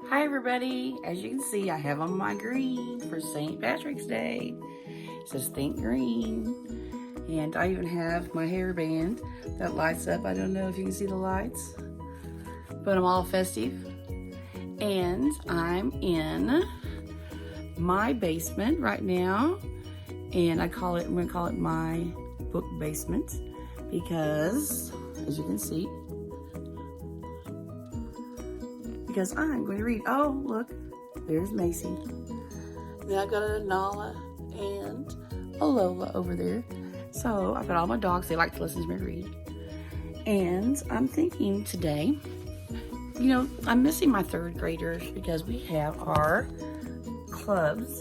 Hi everybody, as you can see I have on my green for St. Patrick's Day. It says Think Green, and I even have my hairband that lights up. I don't know if you can see the lights, but I'm all festive. And I'm in my basement right now, and I'm gonna call it my book basement because, as you can see, because I'm going to read. Oh, look, there's Macy. Then I've got a Nala and a Lola over there. So I've got all my dogs. They like to listen to me read. And I'm thinking today, you know, I'm missing my third graders because we have our clubs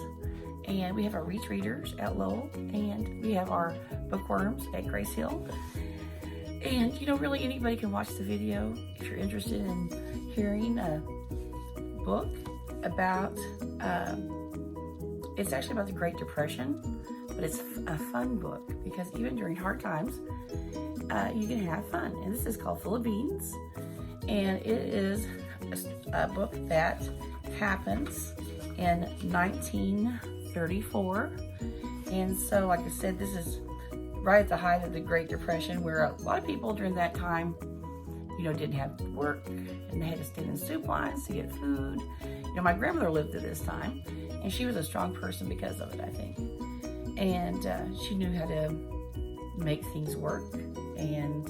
and we have our Reach Readers at Lowell and we have our bookworms at Grace Hill. And, you know, really anybody can watch the video if you're interested in hearing a book about, it's actually about the Great Depression, but it's a fun book because even during hard times, you can have fun. And this is called Full of Beans. And it is a book that happens in 1934. And so, like I said, this is right at the height of the Great Depression, where a lot of people during that time, you know, didn't have work and they had to stand in soup lines to get food. You know, my grandmother lived through this time and she was a strong person because of it, I think. And she knew how to make things work and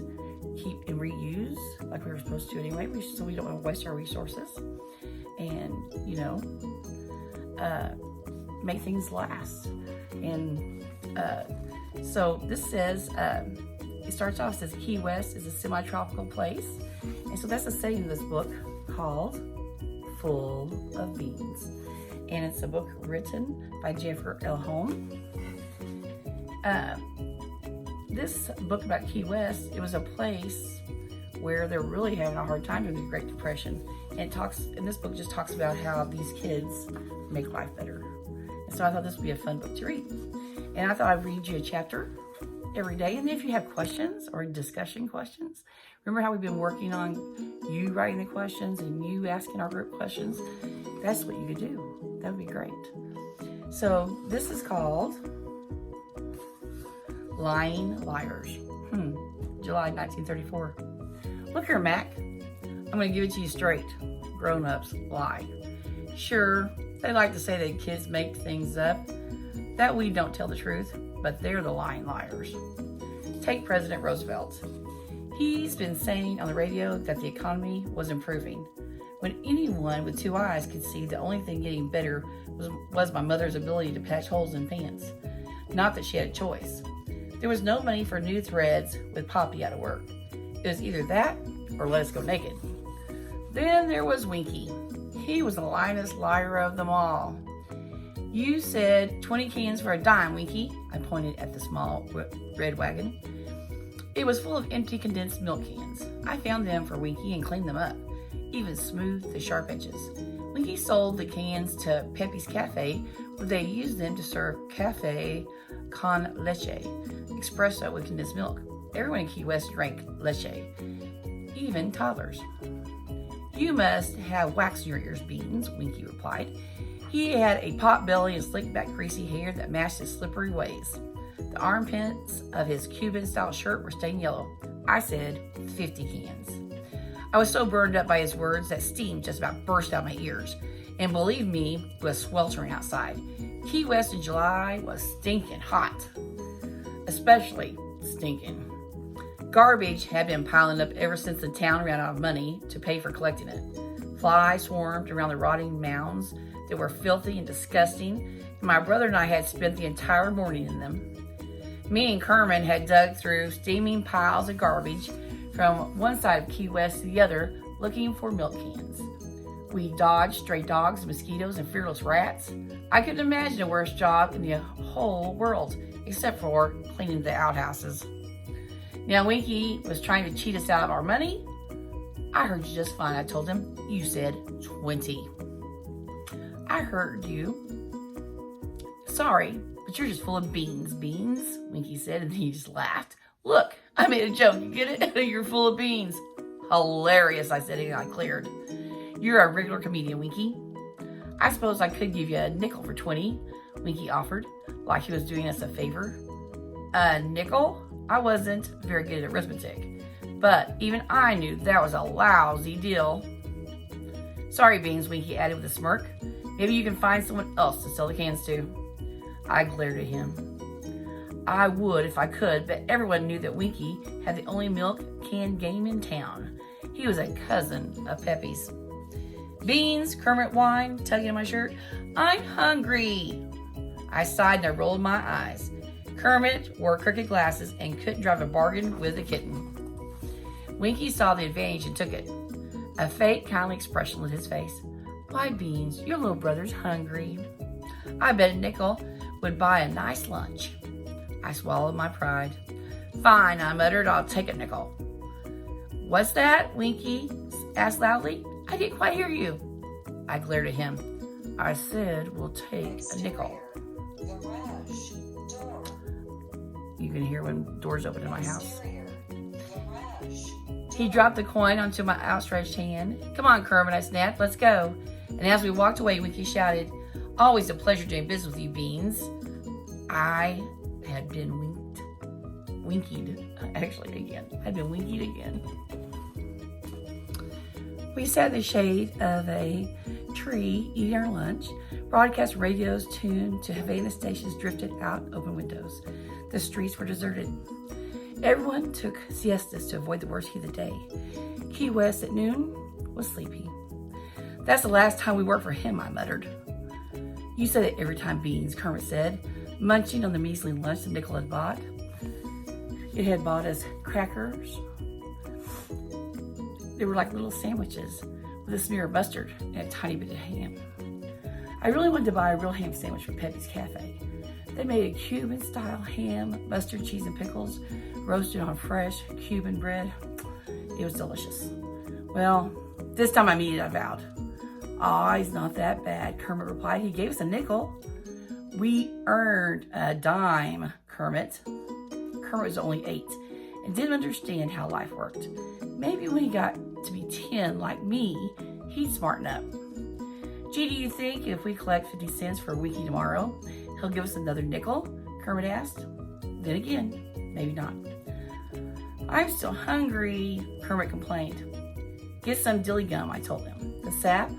keep and reuse like we were supposed to anyway, so we don't want to waste our resources and, you know, make things last. And so this says, it starts off, says Key West is a semi-tropical place. And so that's the setting of this book called Full of Beans. And it's a book written by Jennifer L. Holm. This book about Key West, it was a place where they're really having a hard time during the Great Depression. And this book just talks about how these kids make life better. And so I thought this would be a fun book to read. And I thought I'd read you a chapter every day. And if you have questions or discussion questions, remember how we've been working on you writing the questions and you asking our group questions? That's what you could do. That would be great. So this is called Lying Liars. July 1934. Look here, Mac. I'm going to give it to you straight. Grown-ups lie. Sure, they like to say that kids make things up, that we don't tell the truth, but they're the lying liars. Take President Roosevelt. He's been saying on the radio that the economy was improving, when anyone with two eyes could see the only thing getting better was my mother's ability to patch holes in pants. Not that she had a choice. There was no money for new threads with Poppy out of work. It was either that or let us go naked. Then there was Winky. He was the lyingest liar of them all. You said 20 cans for a dime, Winky. I pointed at the small red wagon. It was full of empty condensed milk cans. I found them for Winky and cleaned them up, even smoothed the sharp edges. Winky sold the cans to Pepe's Cafe, where they used them to serve cafe con leche, espresso with condensed milk. Everyone in Key West drank leche, even toddlers. You must have wax in your ears, Beans, Winky replied. He had a pot belly and slick back greasy hair that matched his slippery ways. The armpits of his Cuban-style shirt were stained yellow. I said 50 cans. I was so burned up by his words that steam just about burst out my ears. And believe me, it was sweltering outside. Key West in July was stinking hot. Especially stinking. Garbage had been piling up ever since the town ran out of money to pay for collecting it. Flies swarmed around the rotting mounds that were filthy and disgusting, and my brother and I had spent the entire morning in them. Me and Kerman had dug through steaming piles of garbage from one side of Key West to the other, looking for milk cans. We dodged stray dogs, mosquitoes, and fearless rats. I couldn't imagine a worse job in the whole world, except for cleaning the outhouses. Now, Winky was trying to cheat us out of our money. I heard you just fine, I told him. You said 20. I heard you. Sorry, but you're just full of beans, Winky said, and then he just laughed. Look, I made a joke, you get it? You're full of beans. Hilarious, I said, and I cleared. You're a regular comedian, Winky. I suppose I could give you a nickel for 20, Winky offered, like he was doing us a favor. A nickel? I wasn't very good at arithmetic, but even I knew that was a lousy deal. Sorry, Beans, Winky added with a smirk. Maybe you can find someone else to sell the cans to. I glared at him. I would if I could, but everyone knew that Winky had the only milk can game in town. He was a cousin of Peppy's. Beans, Kermit whined, tugging at my shirt. I'm hungry. I sighed and I rolled my eyes. Kermit wore crooked glasses and couldn't drive a bargain with a kitten. Winky saw the advantage and took it. A fake, kindly expression lit his face. Why, Beans, your little brother's hungry. I bet a nickel would buy a nice lunch. I swallowed my pride. Fine, I muttered, I'll take a nickel. What's that? Winky asked loudly. I didn't quite hear you. I glared at him. I said we'll take a nickel. You can hear when doors open in my house. He dropped the coin onto my outstretched hand. Come on, Kermit, I snapped. Let's go. And as we walked away, Winky shouted, always a pleasure doing business with you, Beans. I had been winkied again. I'd been winkied again. We sat in the shade of a tree eating our lunch. Broadcast radios tuned to Havana stations drifted out open windows. The streets were deserted. Everyone took siestas to avoid the worst heat of the day. Key West at noon was sleepy. That's the last time we worked for him, I muttered. You said it every time, Beans, Kermit said, munching on the measly lunch the nickel had bought. It had bought us crackers. They were like little sandwiches with a smear of mustard and a tiny bit of ham. I really wanted to buy a real ham sandwich from Peppy's Cafe. They made a Cuban-style ham, mustard, cheese, and pickles, roasted on fresh Cuban bread. It was delicious. Well, this time I mean it, I vowed. Aw, he's not that bad, Kermit replied. He gave us a nickel. We earned a dime, Kermit. Kermit was only 8 and didn't understand how life worked. Maybe when he got to be 10 like me, he'd smarten up. Gee, do you think if we collect 50 cents for Winky tomorrow, he'll give us another nickel? Kermit asked. Then again, maybe not. I'm still hungry, Kermit complained. Get some dilly gum, I told him. The sap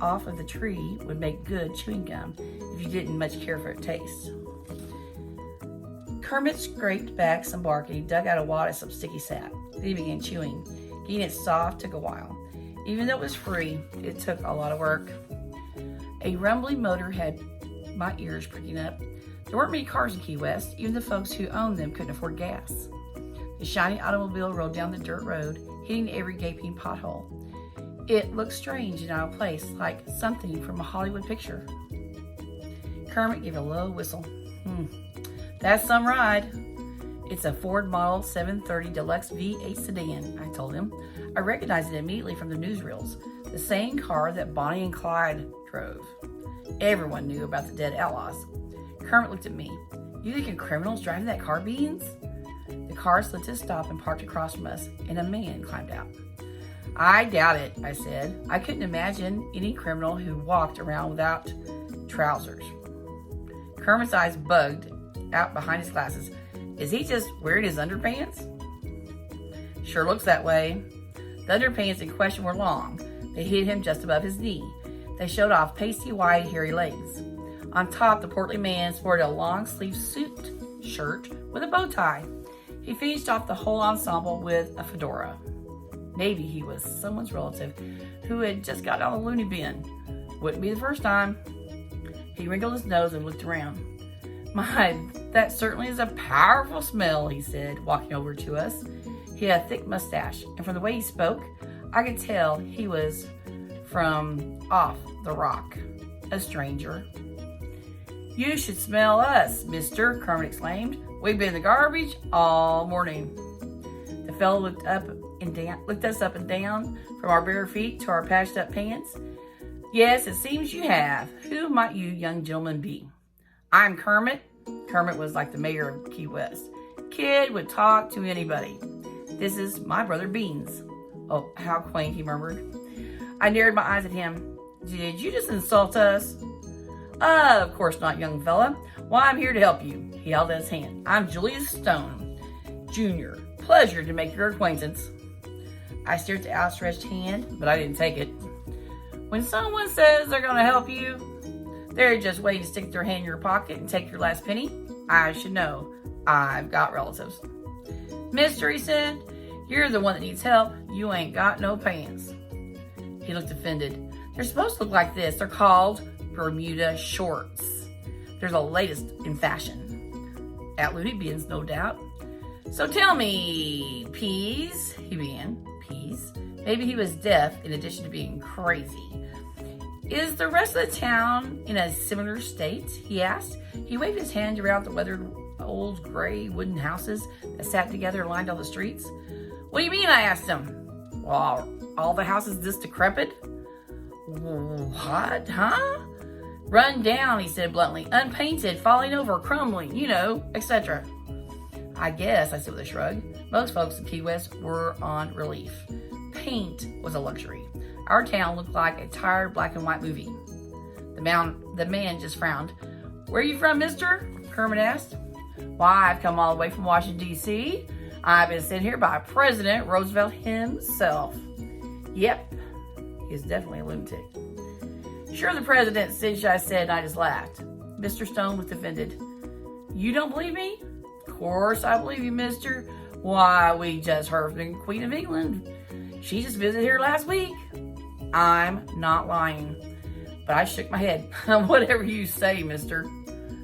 off of the tree would make good chewing gum if you didn't much care for its taste. Kermit scraped back some bark and he dug out a wad of some sticky sap. Then he began chewing. Getting it soft took a while. Even though it was free, it took a lot of work. A rumbling motor had my ears pricking up. There weren't many cars in Key West. Even the folks who owned them couldn't afford gas. The shiny automobile rolled down the dirt road, hitting every gaping pothole. It looked strange and out of place, like something from a Hollywood picture. Kermit gave a low whistle. That's some ride. It's a Ford Model 730 Deluxe V8 sedan, I told him. I recognized it immediately from the newsreels. The same car that Bonnie and Clyde drove. Everyone knew about the dead outlaws. Kermit looked at me. You think a criminal's driving that car, Beans? The car slid to a stop and parked across from us, and a man climbed out. I doubt it, I said. I couldn't imagine any criminal who walked around without trousers. Kermit's eyes bugged out behind his glasses. Is he just wearing his underpants? Sure looks that way. The underpants in question were long. They hit him just above his knee. They showed off pasty white, hairy legs. On top, the portly man sported a long-sleeved suit shirt with a bow tie. He finished off the whole ensemble with a fedora. Maybe he was someone's relative who had just got out of the loony bin. Wouldn't be the first time. He wrinkled his nose and looked around. My, that certainly is a powerful smell, he said, walking over to us. He had a thick mustache, and from the way he spoke, I could tell he was from off the rock, a stranger. You should smell us, mister, Kermit exclaimed. We've been in the garbage all morning. The fellow looked us up and down, from our bare feet to our patched up pants. Yes, it seems you have. Who might you young gentlemen be? I'm Kermit. Kermit was like the mayor of Key West. Kid would talk to anybody. This is my brother Beans. Oh, how quaint, he murmured. I narrowed my eyes at him. Did you just insult us? Of course not, young fella. Why, I'm here to help you. He held out his hand. I'm Julius Stone, Jr. Pleasure to make your acquaintance. I stared at the outstretched hand, but I didn't take it. When someone says they're going to help you, they're just waiting to stick their hand in your pocket and take your last penny. I should know. I've got relatives. Mister, he said, you're the one that needs help. You ain't got no pants. He looked offended. They're supposed to look like this. They're called Bermuda shorts. They're the latest in fashion. At Looney Bins, no doubt. So tell me, Peas, he began. Peas? Maybe he was deaf in addition to being crazy. Is the rest of the town in a similar state? He asked. He waved his hand around the weathered old gray wooden houses that sat together and lined all the streets. What do you mean? I asked him. Well, all the houses this decrepit? What? Huh? Run down, he said bluntly. Unpainted, falling over, crumbling, etc. I guess, I said with a shrug. Most folks in Key West were on relief. Paint was a luxury. Our town looked like a tired black and white movie. The man just frowned. Where are you from, mister? Kermit asked. Why, I've come all the way from Washington, D.C. I've been sent here by President Roosevelt himself. Yep, he's definitely a lunatic. Sure, the president said, I said, and I just laughed. Mr. Stone looked offended. You don't believe me? Of course I believe you, mister. Why, we just heard from the Queen of England. She just visited here last week. I'm not lying. But I shook my head. Whatever you say, mister.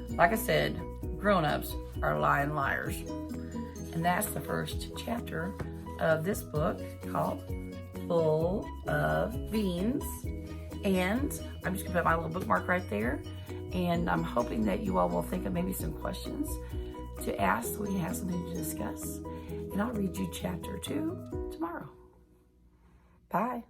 Like I said, grown-ups are lying liars. And that's the first chapter of this book called Full of Beans. And I'm just going to put my little bookmark right there. And I'm hoping that you all will think of maybe some questions to ask so we can have something to discuss. And I'll read you chapter 2 tomorrow. Bye.